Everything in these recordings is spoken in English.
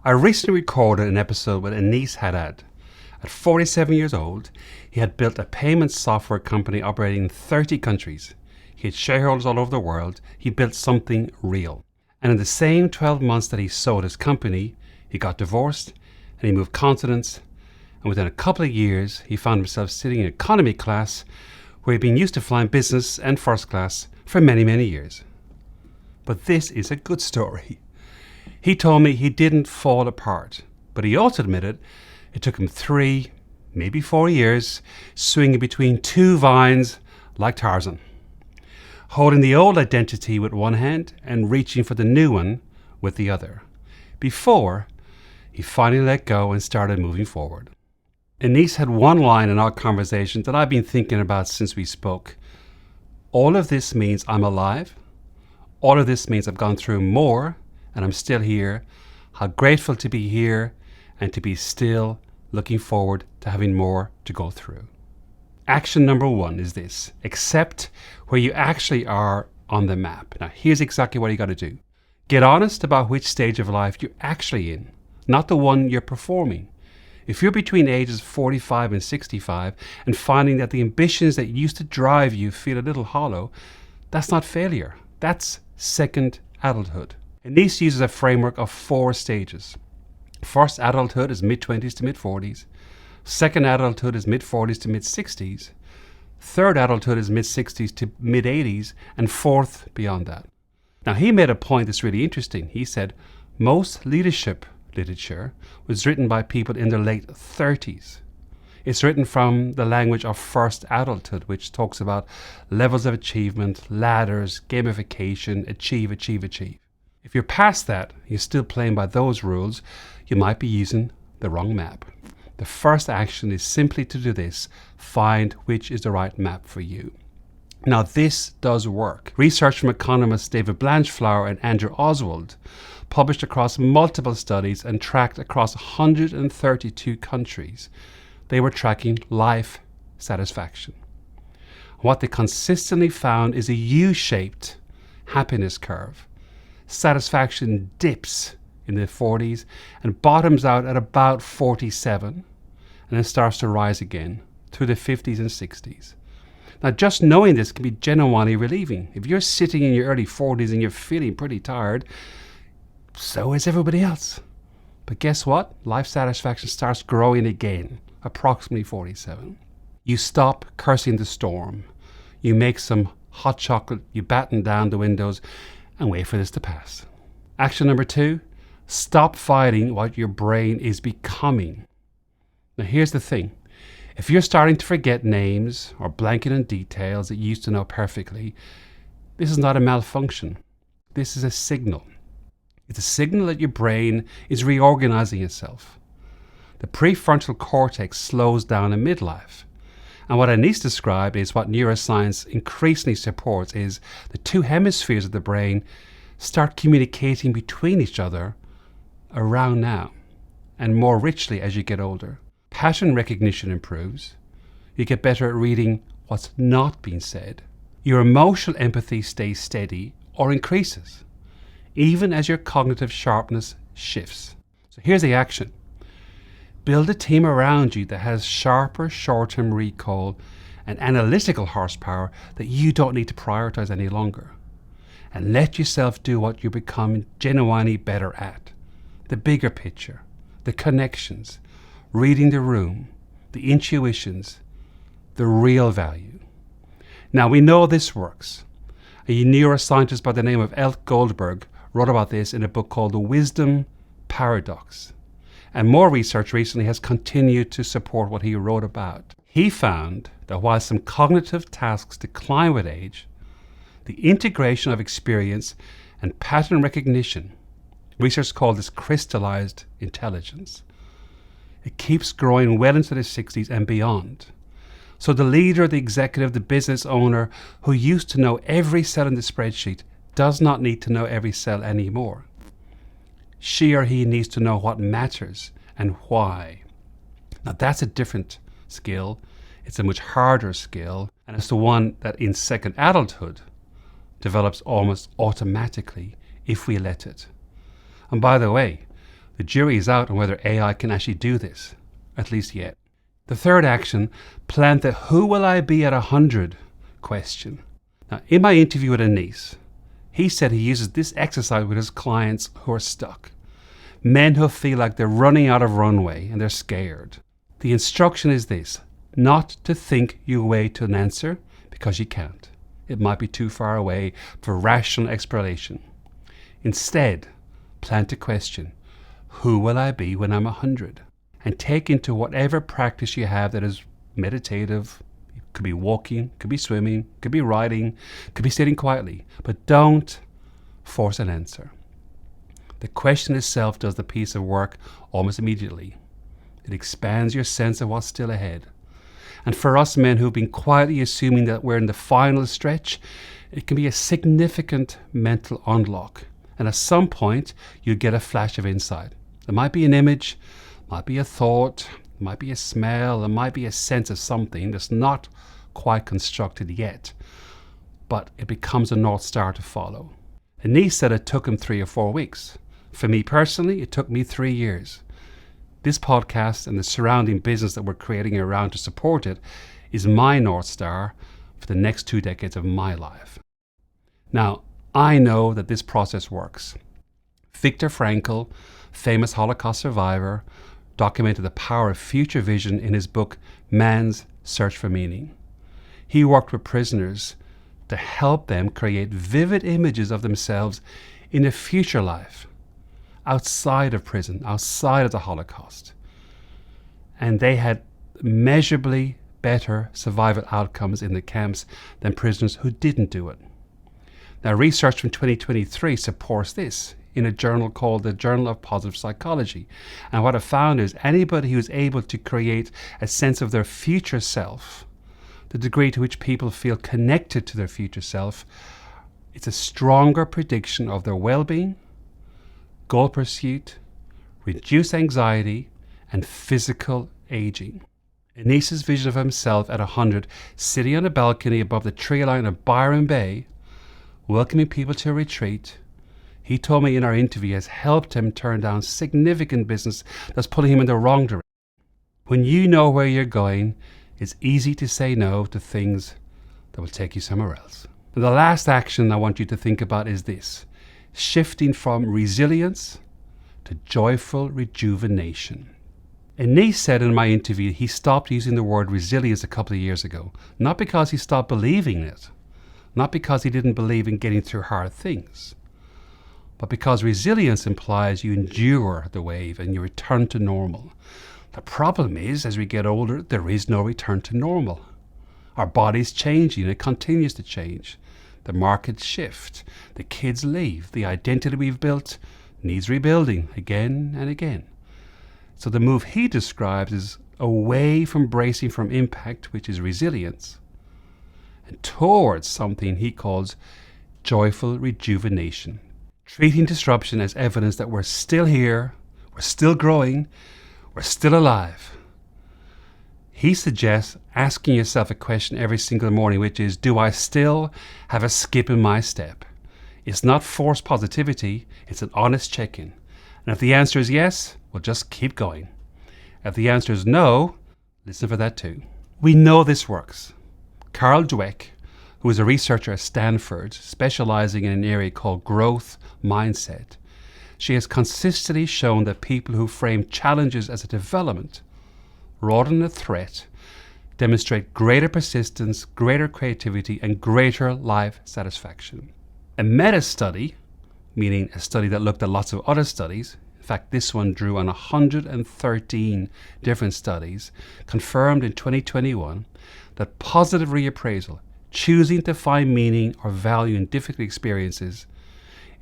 I recently recorded an episode with Aneace Haddad. At 47 years old, he had built a payment software company operating in 30 countries. He had shareholders all over the world. He built something real. And in the same 12 months that he sold his company, he got divorced and he moved continents. And within a couple of years, he found himself sitting in economy class where he'd been used to flying business and first class for many, many years. But this is a good story. He told me he didn't fall apart, but he also admitted it took him 3, maybe 4 years, swinging between two vines like Tarzan, holding the old identity with one hand and reaching for the new one with the other, before he finally let go and started moving forward. Aneace had one line in our conversation that I've been thinking about since we spoke. All of this means I'm alive. All of this means I've gone through more and I'm still here. How grateful to be here and to be still looking forward to having more to go through. Action number 1 is this: accept where you actually are on the map. Now, here's exactly what you got to do. Get honest about which stage of life you're actually in, not the one you're performing. If you're between ages 45 and 65 and finding that the ambitions that used to drive you feel a little hollow, that's not failure. That's second adulthood. Aneace uses a framework of 4 stages. First adulthood is mid-20s to mid-40s. Second adulthood is mid-40s to mid-60s. Third adulthood is mid-60s to mid-80s. And fourth, beyond that. Now, he made a point that's really interesting. He said most leadership literature was written by people in their late 30s. It's written from the language of first adulthood, which talks about levels of achievement, ladders, gamification, achieve. If you're past that, you're still playing by those rules, you might be using the wrong map. The first action is simply to do this: find which is the right map for you. Now, this does work. Research from economists David Blanchflower and Andrew Oswald, published across multiple studies and tracked across 132 countries. They were tracking life satisfaction. What they consistently found is a U-shaped happiness curve. Satisfaction dips in the 40s and bottoms out at about 47, and then starts to rise again through the 50s and 60s. Now, just knowing this can be genuinely relieving. If you're sitting in your early 40s and you're feeling pretty tired, so is everybody else. But guess what? Life satisfaction starts growing again, approximately 47. You stop cursing the storm. You make some hot chocolate, you batten down the windows, and wait for this to pass. Action number 2, stop fighting what your brain is becoming. Now, here's the thing. If you're starting to forget names or blanking on details that you used to know perfectly, this is not a malfunction. This is a signal. It's a signal that your brain is reorganizing itself. The prefrontal cortex slows down in midlife. And what Aneace described is what neuroscience increasingly supports is the 2 hemispheres of the brain start communicating between each other around now and more richly as you get older. Pattern recognition improves. You get better at reading what's not being said. Your emotional empathy stays steady or increases, even as your cognitive sharpness shifts. So here's the action. Build a team around you that has sharper short-term recall and analytical horsepower that you don't need to prioritize any longer. And let yourself do what you're becoming genuinely better at. The bigger picture, the connections, reading the room, the intuitions, the real value. Now, we know this works. A neuroscientist by the name of Elk Goldberg wrote about this in a book called The Wisdom Paradox. And more research recently has continued to support what he wrote about. He found that while some cognitive tasks decline with age, the integration of experience and pattern recognition, research called this crystallized intelligence, it keeps growing well into the 60s and beyond. So the leader, the executive, the business owner who used to know every cell in the spreadsheet does not need to know every cell anymore. She or he needs to know what matters and why. Now, that's a different skill. It's a much harder skill, and it's the one that in second adulthood develops almost automatically if we let it. And by the way, The jury is out on whether AI can actually do this, at least yet. The third action, plant the "who will I be at 100" question. Now, in my interview with Aneace, he said he uses this exercise with his clients who are stuck. Men who feel like they're running out of runway and they're scared. The instruction is this: not to think your way to an answer, because you can't. It might be too far away for rational exploration. Instead, plant a question: who will I be when I'm 100? And take into whatever practice you have that is meditative. It could be walking, could be swimming, could be riding, could be sitting quietly. But don't force an answer. The question itself does the piece of work almost immediately. It expands your sense of what's still ahead. And for us men who've been quietly assuming that we're in the final stretch, it can be a significant mental unlock. And at some point, you get a flash of insight. There might be an image, might be a thought, might be a smell, there might be a sense of something that's not quite constructed yet, but it becomes a North Star to follow. Aneace said it took him 3 or 4 weeks. For me personally, it took me 3 years. This podcast and the surrounding business that we're creating around to support it is my North Star for the next 2 decades of my life. Now, I know that this process works. Viktor Frankl, famous Holocaust survivor, documented the power of future vision in his book, Man's Search for Meaning. He worked with prisoners to help them create vivid images of themselves in a future life, outside of prison, outside of the Holocaust. And they had measurably better survival outcomes in the camps than prisoners who didn't do it. Now, research from 2023 supports this in a journal called the Journal of Positive Psychology. And what I found is anybody who's able to create a sense of their future self, the degree to which people feel connected to their future self, it's a stronger prediction of their well-being, goal pursuit, reduced anxiety, and physical aging. Aneace's vision of himself at 100, sitting on a balcony above the tree line of Byron Bay, welcoming people to a retreat, he told me in our interview, has helped him turn down significant business that's pulling him in the wrong direction. When you know where you're going, it's easy to say no to things that will take you somewhere else. And the last action I want you to think about is this: shifting from resilience to joyful rejuvenation. Aneace said in my interview he stopped using the word resilience a couple of years ago, not because he stopped believing it, not because he didn't believe in getting through hard things, but because resilience implies you endure the wave and you return to normal. The problem is, as we get older, there is no return to normal. Our body's changing, it continues to change. The markets shift, the kids leave, the identity we've built needs rebuilding again and again. So the move he describes is away from bracing from impact, which is resilience, and towards something he calls joyful rejuvenation, treating disruption as evidence that we're still here, we're still growing, we're still alive. He suggests asking yourself a question every single morning, which is, do I still have a skip in my step? It's not forced positivity, it's an honest check-in. And if the answer is yes, well, just keep going. If the answer is no, listen for that too. We know this works. Carol Dweck, who is a researcher at Stanford, specializing in an area called growth mindset, she has consistently shown that people who frame challenges as a development rather than a threat demonstrate greater persistence, greater creativity, and greater life satisfaction. A meta-study, meaning a study that looked at lots of other studies, in fact this one drew on 113 different studies, confirmed in 2021 that positive reappraisal, choosing to find meaning or value in difficult experiences,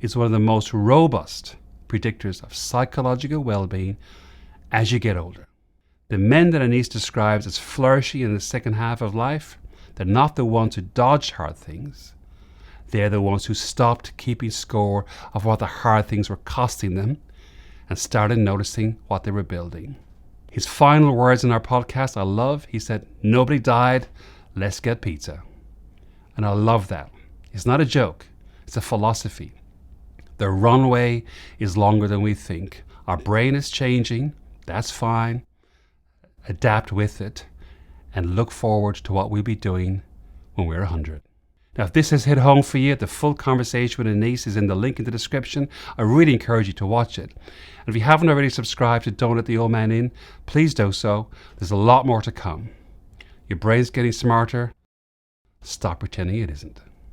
is one of the most robust predictors of psychological well-being as you get older. The men that Aneace describes as flourishing in the second half of life, they're not the ones who dodged hard things. They're the ones who stopped keeping score of what the hard things were costing them and started noticing what they were building. His final words in our podcast I love. He said, "Nobody died, let's get pizza." And I love that. It's not a joke, it's a philosophy. The runway is longer than we think. Our brain is changing. That's fine. Adapt with it and look forward to what we'll be doing when we're 100. Now, if this has hit home for you, the full conversation with Aneace is in the link in the description. I really encourage you to watch it. And if you haven't already subscribed to Don't Let the Old Man In, please do so. There's a lot more to come. Your brain's getting smarter. Stop pretending it isn't.